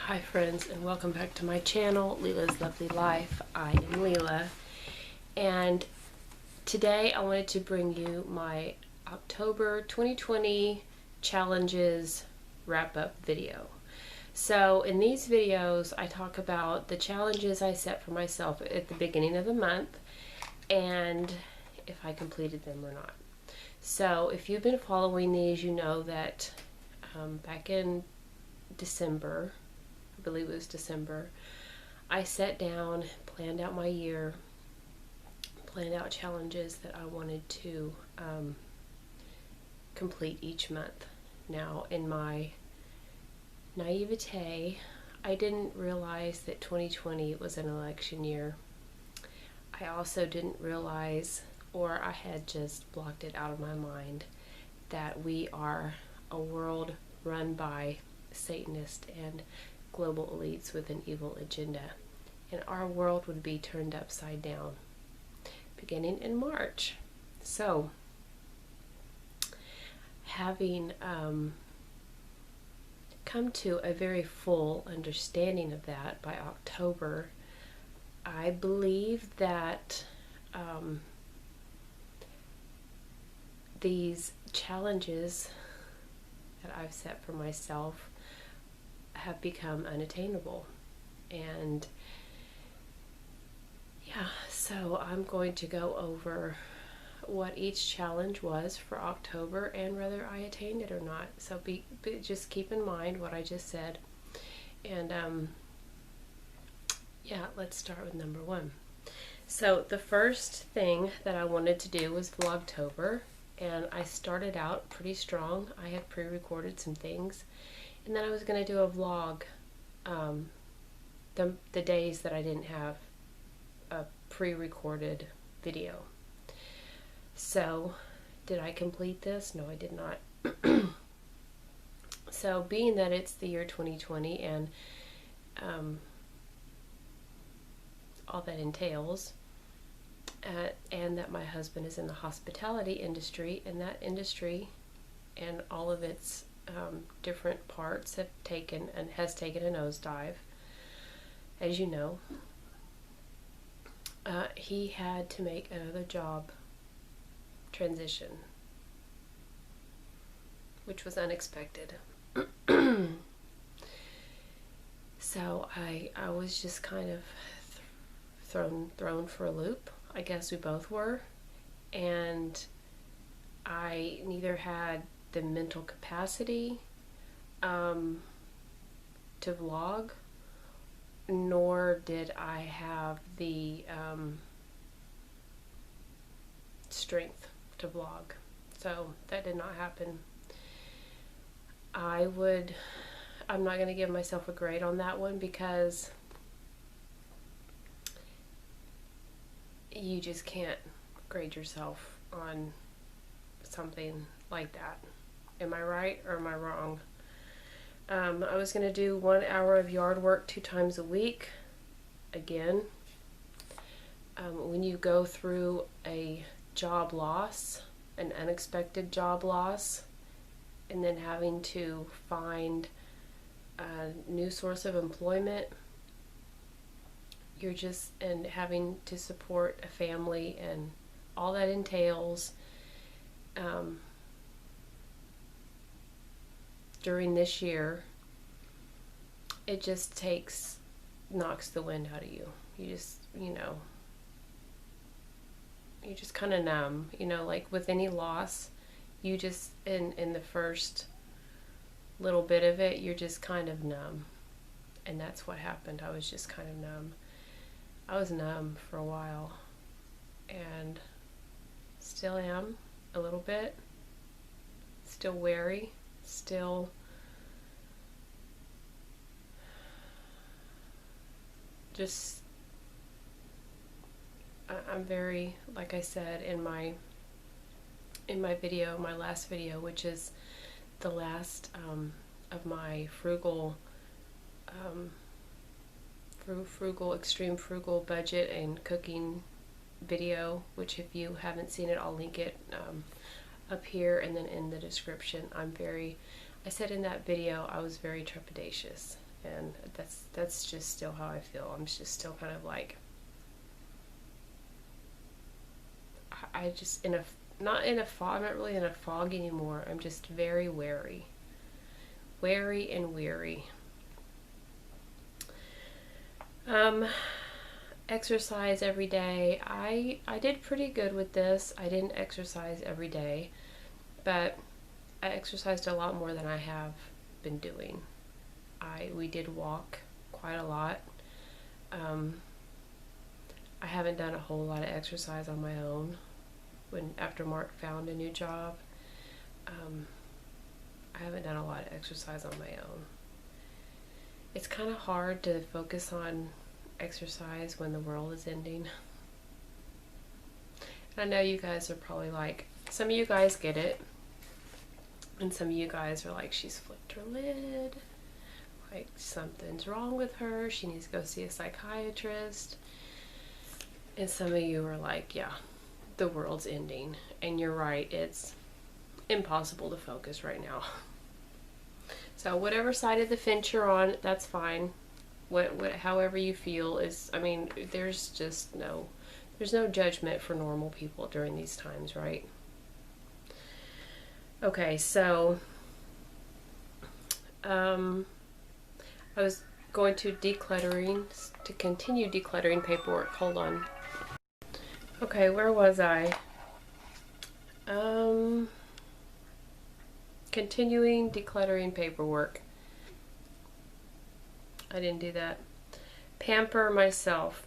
Hi friends, and welcome back to my channel, Leila's Lovely Life. I am Leila, and today I wanted to bring you my October 2020 challenges wrap-up video. So in these videos I talk about the challenges I set for myself at the beginning of the month and if I completed them or not. So if you've been following these, you know that back in December, I believe it was December, I sat down, planned out my year, planned out challenges that I wanted to complete each month. Now, in my naivete, I didn't realize that 2020 was an election year. I also didn't realize, or I had just blocked it out of my mind, that we are a world run by Satanists and global elites with an evil agenda, and our world would be turned upside down beginning in March. So having come to a very full understanding of that by October, I believe that these challenges that I've set for myself have become unattainable. And yeah, so I'm going to go over what each challenge was for October and whether I attained it or not. So just keep in mind what I just said. And yeah, let's start with number one. So the first thing that I wanted to do was Vlogtober, and I started out pretty strong. I had pre-recorded some things, and then I was going to do a vlog the days that I didn't have a pre-recorded video. So did I complete this? No, I did not. So being that it's the year 2020 and all that entails, and that my husband is in the hospitality industry, and that industry and all of its different parts has taken a nosedive, as you know. He had to make another job transition, which was unexpected. So I was just kind of thrown for a loop. I guess we both were, and I neither had the mental capacity to vlog, nor did I have the strength to vlog. So that did not happen. I'm not going to give myself a grade on that one, because you just can't grade yourself on something like that. Am I right or am I wrong? I was going to do 1 hour of yard work 2 times a week. Again, when you go through a job loss, an unexpected job loss, and then having to find a new source of employment, and having to support a family and all that entails, during this year, it just knocks the wind out of you. You just, you're just kind of numb, like with any loss, you just, in the first little bit of it, you're just kind of numb. And that's what happened. I was just kind of numb. I was numb for a while, and still am a little bit, still wary, still just, I'm very, like I said in my video, my last video, which is the last of my frugal extreme frugal budget and cooking video, which if you haven't seen it, I'll link it up here and then in the description. I said in that video I was very trepidatious, and that's just still how I feel. I'm just still kind of like, I just not in a fog. I'm not really in a fog anymore. I'm just very wary and weary. Exercise every day. I did pretty good with this. I didn't exercise every day, but I exercised a lot more than I have been doing. We did walk quite a lot. I haven't done a whole lot of exercise on my own after Mark found a new job. I haven't done a lot of exercise on my own. It's kind of hard to focus on exercise when the world is ending. And I know you guys are probably like, some of you guys get it, and some of you guys are like, she's flipped her lid, like something's wrong with her, she needs to go see a psychiatrist. And some of you are like, yeah, the world's ending. And you're right, it's impossible to focus right now. So whatever side of the fence you're on, that's fine. However you feel is, I mean, there's no judgment for normal people during these times, right? Okay, so I was going to continue decluttering paperwork. Hold on. Okay, where was I? Continuing decluttering paperwork. I didn't do that. Pamper myself.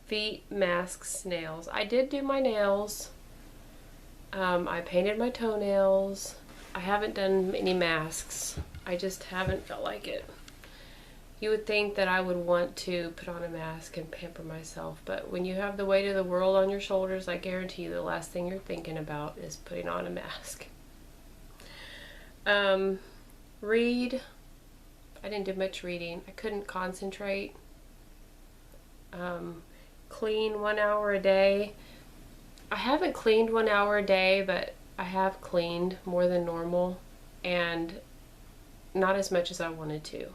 Feet, masks, nails. I did do my nails. I painted my toenails. I haven't done any masks. I just haven't felt like it. You would think that I would want to put on a mask and pamper myself, but when you have the weight of the world on your shoulders, I guarantee you the last thing you're thinking about is putting on a mask. Read. I didn't do much reading. I couldn't concentrate. Clean 1 hour a day. I haven't cleaned 1 hour a day, but I have cleaned more than normal, and not as much as I wanted to.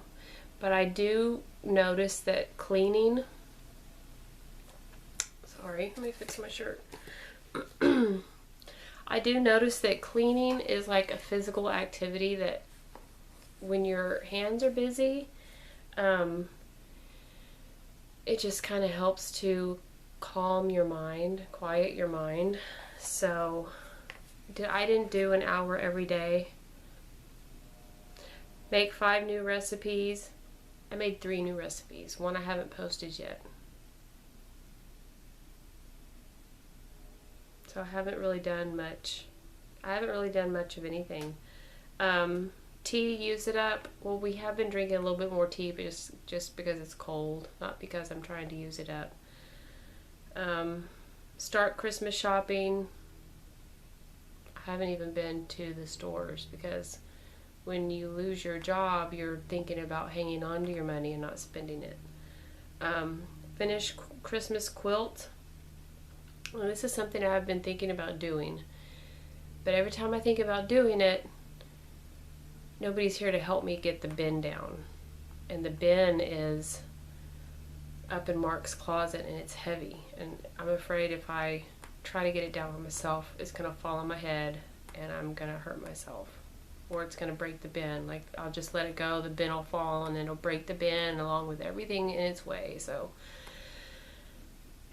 But I do notice that cleaning, sorry, let me fix my shirt. I do notice that cleaning is like a physical activity that when your hands are busy, it just kind of helps to calm your mind, quiet your mind. So I didn't do an hour every day. Make 5 new recipes. I made 3 new recipes. One I haven't posted yet. So I haven't really done much. I haven't really done much of anything. Tea, use it up. Well, we have been drinking a little bit more tea, but just because it's cold, not because I'm trying to use it up. Start Christmas shopping. I haven't even been to the stores because when you lose your job, you're thinking about hanging on to your money and not spending it. Finish Christmas quilt. Well, this is something I've been thinking about doing, but every time I think about doing it, nobody's here to help me get the bin down. And the bin is up in Mark's closet and it's heavy, and I'm afraid if I try to get it down by myself, it's gonna fall on my head and I'm gonna hurt myself, or it's gonna break the bin. Like, I'll just let it go, the bin will fall and it'll break the bin along with everything in its way. So,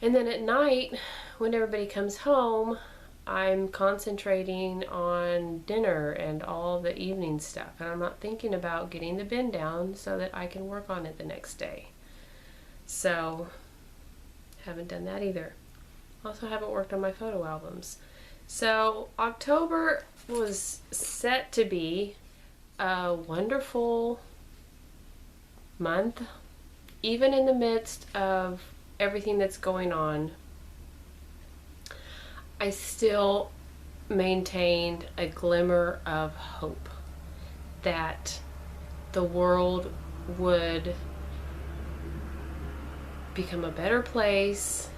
and then at night when everybody comes home, I'm concentrating on dinner and all the evening stuff, and I'm not thinking about getting the bin down so that I can work on it the next day. So haven't done that either. Also haven't worked on my photo albums. So October was set to be a wonderful month, even in the midst of everything that's going on. I still maintained a glimmer of hope that the world would become a better place,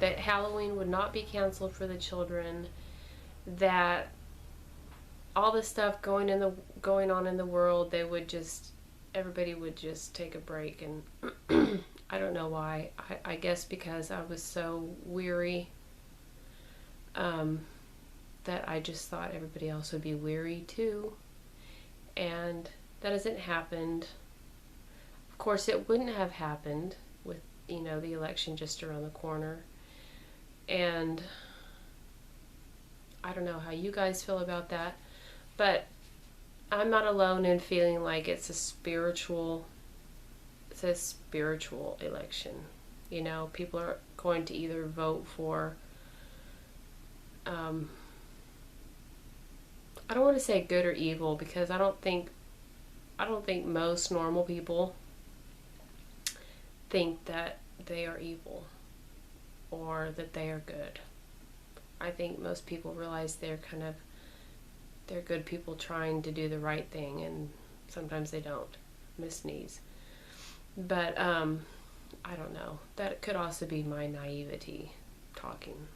that Halloween would not be canceled for the children, that all the stuff going on in the world, they would just everybody would just take a break, and I don't know why. I guess because I was so weary, that I just thought everybody else would be weary too, and that hasn't happened. Of course, it wouldn't have happened with, the election just around the corner. And I don't know how you guys feel about that, but I'm not alone in feeling like it's a spiritual election. People are going to either vote for, I don't want to say good or evil, because I don't think most normal people think that they are evil or that they are good. I think most people realize they're good people trying to do the right thing, and sometimes they don't miss knees. But I don't know. That could also be my naivety talking.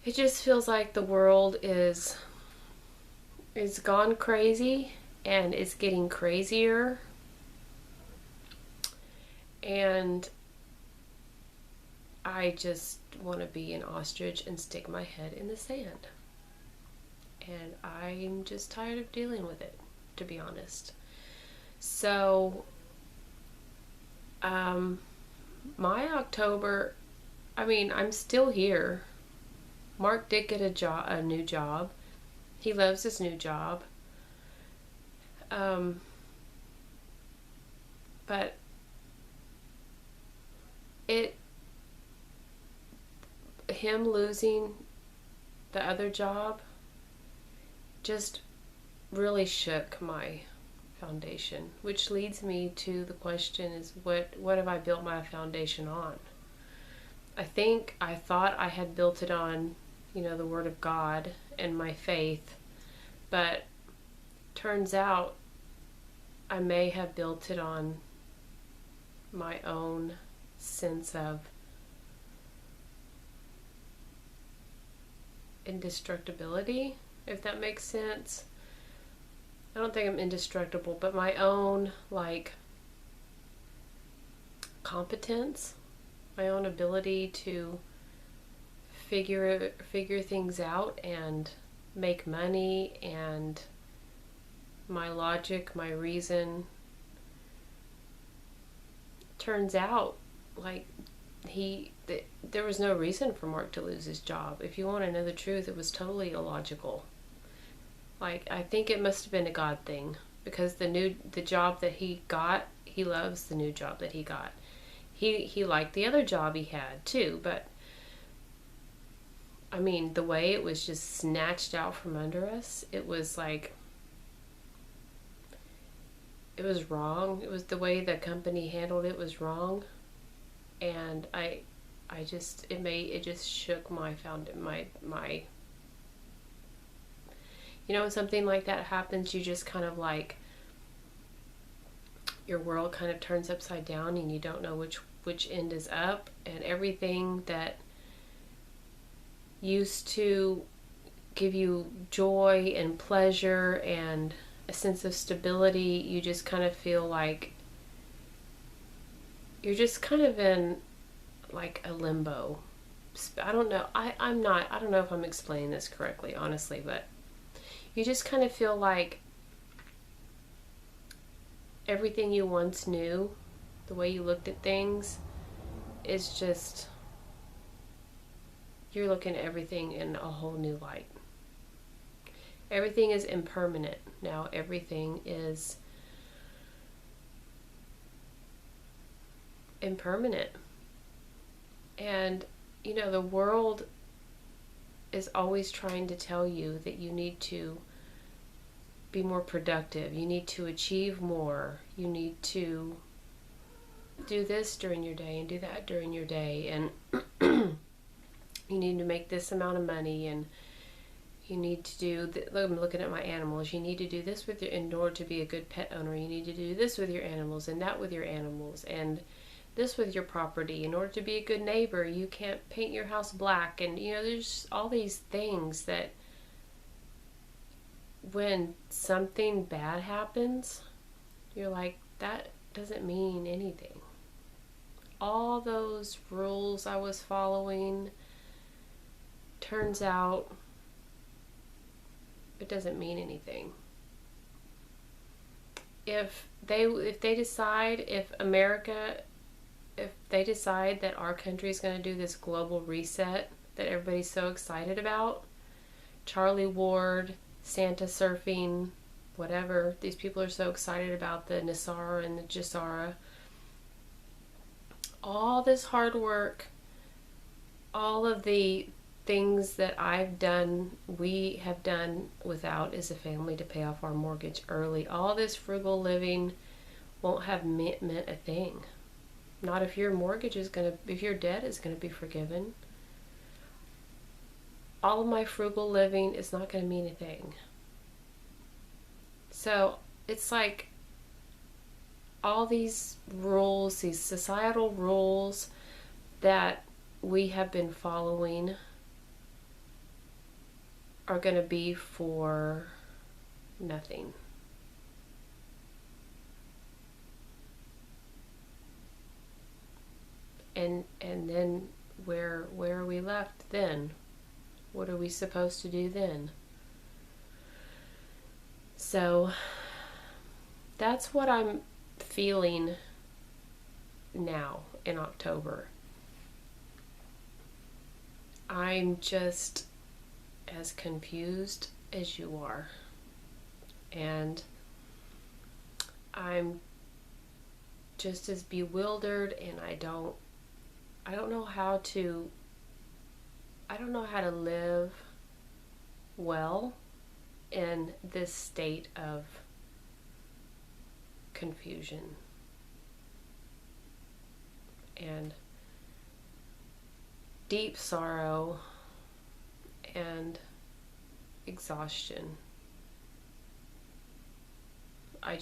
It just feels like the world is gone crazy, and it's getting crazier. And I just want to be an ostrich and stick my head in the sand. And I'm just tired of dealing with it, to be honest. So, my October, I'm still here. Mark did get a new job. He loves his new job. But him losing the other job just really shook my foundation, which leads me to the question is, what have I built my foundation on? I thought I had built it on, the Word of God and my faith, but turns out I may have built it on my own sense of indestructibility, if that makes sense. I don't think I'm indestructible, but my own, competence, my own ability to figure things out and make money, and my logic, my reason. Turns out, there was no reason for Mark to lose his job. If you want to know the truth, it was totally illogical. I think it must have been a God thing, because the job that he got, he loves the new job that he got. He liked the other job he had too, but the way it was just snatched out from under us, it was it was wrong. It was the way the company handled it was wrong, and it just shook my when something like that happens, you just kind of your world kind of turns upside down, and you don't know which end is up, and everything that used to give you joy and pleasure and a sense of stability, you just kind of feel like you're just kind of in a limbo. I don't know. I don't know if I'm explaining this correctly, honestly, but you just kind of feel like everything you once knew, the way you looked at things, is just, you're looking at everything in a whole new light. Everything is impermanent now. Everything is impermanent. And, the world is always trying to tell you that you need to be more productive. You need to achieve more. You need to do this during your day and do that during your day. And you need to make this amount of money, and you need to do, I'm looking at my animals, you need to do this in order to be a good pet owner. You need to do this with your animals, and that with your animals, and this with your property. In order to be a good neighbor, you can't paint your house black. And, there's all these things that when something bad happens, you're like, that doesn't mean anything. All those rules I was following, turns out it doesn't mean anything. If they decide, if they decide that our country is going to do this global reset that everybody's so excited about, Charlie Ward, Santa surfing, whatever, these people are so excited about, the Nasara and the Jasara, all this hard work, all of the things that I've done, we have done without as a family to pay off our mortgage early, all this frugal living won't have meant a thing. Not if your mortgage is if your debt is gonna be forgiven. All of my frugal living is not gonna mean a thing. So it's like all these rules, these societal rules that we have been following are going to be for nothing. And then where are we left then? What are we supposed to do then? So that's what I'm feeling now in October. I'm just as confused as you are, and I'm just as bewildered, and I don't know how to live well in this state of confusion and deep sorrow and exhaustion. I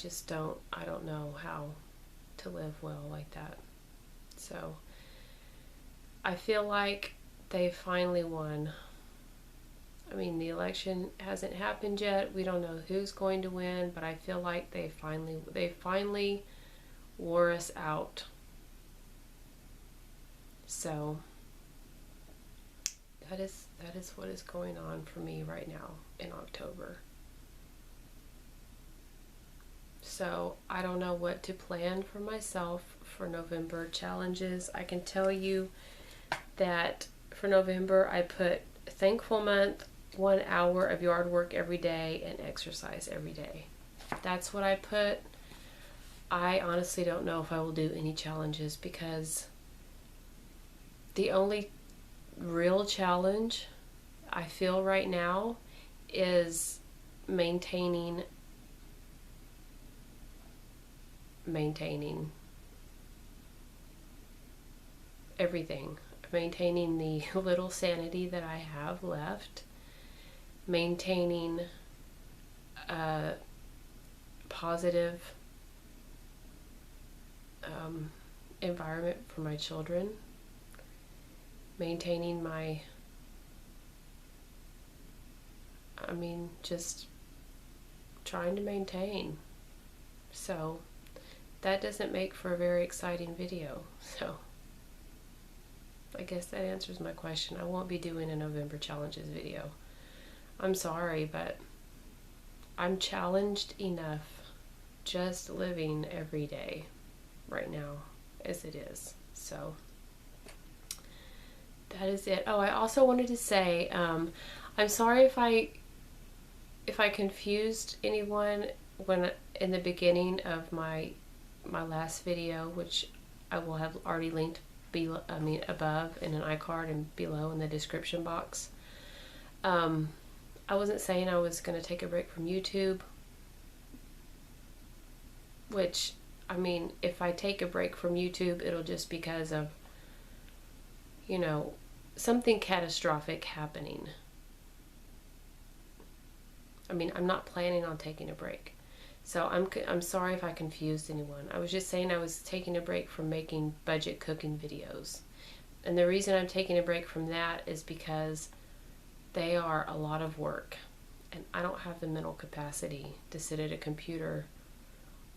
don't know how to live well like that. So I feel like they finally won. I mean, the election hasn't happened yet. We don't know who's going to win, but I feel like they finally wore us out. So that is what is going on for me right now in October. So I don't know what to plan for myself for November challenges. I can tell you that for November I put Thankful Month, 1 hour of yard work every day and exercise every day. That's what I put. I honestly don't know if I will do any challenges, because the only real challenge I feel right now is maintaining everything, maintaining the little sanity that I have left, maintaining a positive environment for my children, maintaining just trying to maintain. So that doesn't make for a very exciting video. So I guess that answers my question. I won't be doing a November challenges video. I'm sorry, but I'm challenged enough just living every day right now as it is. So that is it. Oh, I also wanted to say, I'm sorry if I confused anyone when in the beginning of my last video, which I will have already linked below, above in an iCard and below in the description box. I wasn't saying I was going to take a break from YouTube, which, if I take a break from YouTube, it'll just because of, something catastrophic happening. I'm not planning on taking a break. So I'm sorry if I confused anyone. I was just saying I was taking a break from making budget cooking videos. And the reason I'm taking a break from that is because they are a lot of work. And I don't have the mental capacity to sit at a computer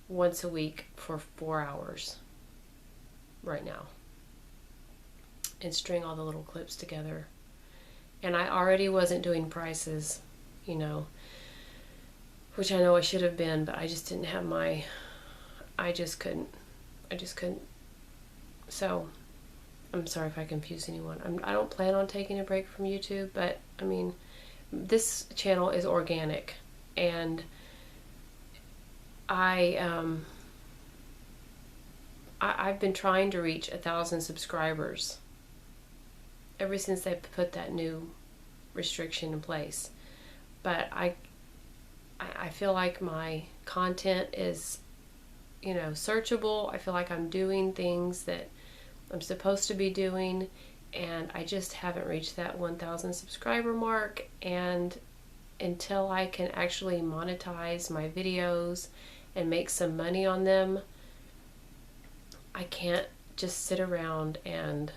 once a week for 4 hours right now and string all the little clips together. And I already wasn't doing prices, you know, which I know I should have been, but I just didn't have I just couldn't. So I'm sorry if I confuse anyone. I don't plan on taking a break from YouTube, but I mean, this channel is organic, and I've been trying to reach 1,000 subscribers ever since they put that new restriction in place. But I feel like my content is, you know, searchable. I feel like I'm doing things that I'm supposed to be doing, and I just haven't reached that 1,000 subscriber mark. And until I can actually monetize my videos and make some money on them, I can't just sit around and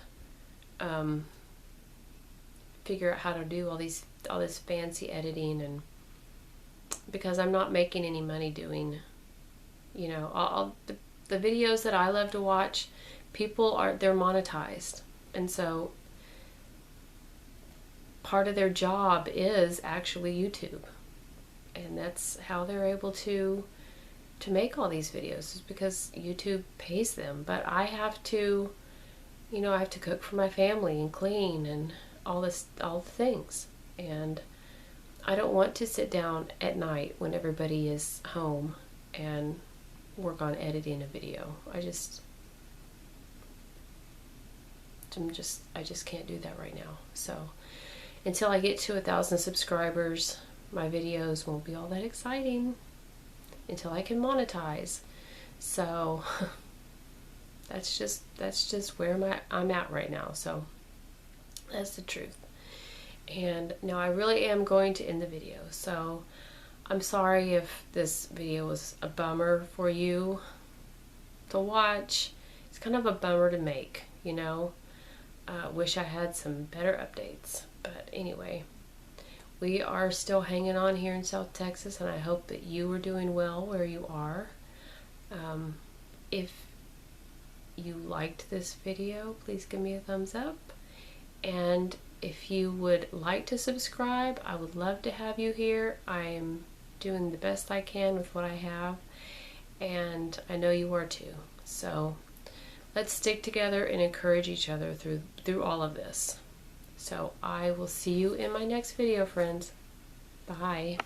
figure out how to do all this fancy editing, and because I'm not making any money doing, you know, all the videos that I love to watch, they're monetized, and so part of their job is actually YouTube, and that's how they're able to make all these videos, is because YouTube pays them. But I have to, you know, I have to cook for my family and clean and all the things, and I don't want to sit down at night when everybody is home and work on editing a video. I just can't do that right now. So until I get to 1,000 subscribers, my videos won't be all that exciting until I can monetize. So that's just where I'm at right now. So that's the truth. And now I really am going to end the video. So I'm sorry if this video was a bummer for you to watch. It's kind of a bummer to make, you know. Wish I had some better updates. But anyway, we are still hanging on here in South Texas, and I hope that you are doing well where you are. If you liked this video, please give me a thumbs up. And if you would like to subscribe, I would love to have you here. I am doing the best I can with what I have, and I know you are too. So let's stick together and encourage each other through all of this. So I will see you in my next video, friends. Bye.